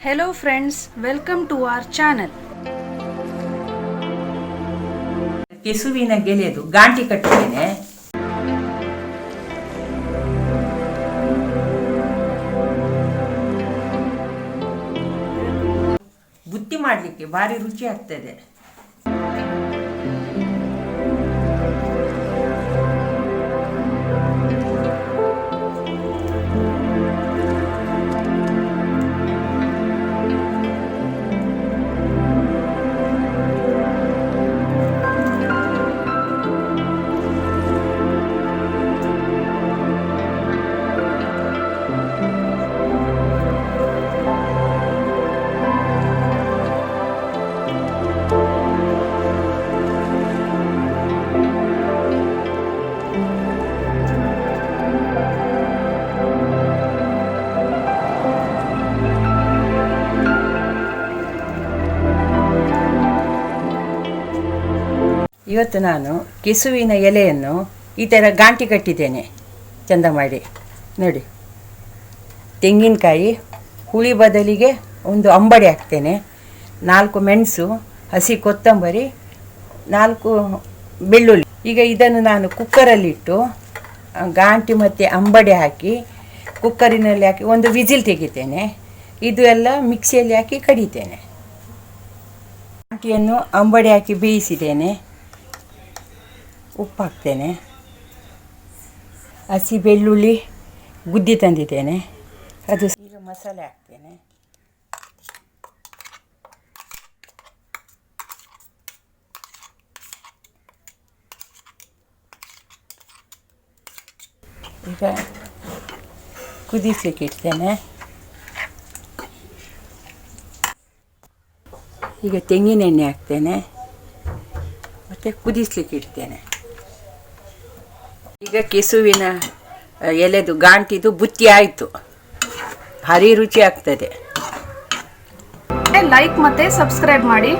Hello friends, welcome to our channel. ಕೆಸುವಿನ ಗೆಲೆದು ಗಾಂಟಿ ಕಟ್ಟಿದ್ದೇನೆ. ಬುತ್ತಿ ಮಾಡಲಿಕ್ಕೆ ಭಾರಿ ರುಚಿ ಆಗ್ತದೆ. ಇವತ್ತು ನಾನು ಕೆಸುವಿನ ಎಲೆಯನ್ನು ಈ ಥರ ಗಾಂಟಿ ಕಟ್ಟಿದ್ದೇನೆ ಚಂದ ಮಾಡಿ ನೋಡಿ. ತೆಂಗಿನಕಾಯಿ, ಹುಳಿ ಬದಲಿಗೆ ಒಂದು ಅಂಬಡಿ ಹಾಕ್ತೇನೆ, 4 ಮೆಣಸು, ಹಸಿ ಕೊತ್ತಂಬರಿ, 4 ಬೆಳ್ಳುಳ್ಳಿ. ಈಗ ಇದನ್ನು ನಾನು ಕುಕ್ಕರಲ್ಲಿಟ್ಟು ಗಾಂಟಿ ಮತ್ತು ಅಂಬಡಿ ಹಾಕಿ ಕುಕ್ಕರಿನಲ್ಲಿ ಹಾಕಿ ಒಂದು ವಿಸಿಲ್ ತೆಗಿತೇನೆ. ಇದು ಎಲ್ಲ ಮಿಕ್ಸಿಯಲ್ಲಿ ಹಾಕಿ ಕಡಿತೇನೆ. ಗಾಂಟಿಯನ್ನು ಅಂಬಡಿ ಹಾಕಿ ಬೇಯಿಸಿದ್ದೇನೆ. ಉಪ್ಪು ಹಾಕ್ತೇನೆ, ಹಸಿ ಬೆಳ್ಳುಳ್ಳಿ ಗುದ್ದಿ ತಂದಿದ್ದೇನೆ, ಅದು ಈಗ ಮಸಾಲೆ ಹಾಕ್ತೇನೆ. ಈಗ ಕುದಿಸ್ಲಿಕ್ಕೆ ಇಡ್ತೇನೆ. ಈಗ ತೆಂಗಿನ ಎಣ್ಣೆ ಹಾಕ್ತೇನೆ ಮತ್ತು ಕುದಿಸ್ಲಿಕ್ಕೆ ಇಡ್ತೇನೆ. ಈಗ ಕೆಸುವಿನ ಎಲೆದು ಗಾಂಟಿದು ಬುತ್ತಿ ಆಯಿತು. ಭಾರಿ ರುಚಿ ಆಗ್ತದೆ. ಲೈಕ್ ಮತ್ತೆ ಸಬ್ಸ್ಕ್ರೈಬ್ ಮಾಡಿ.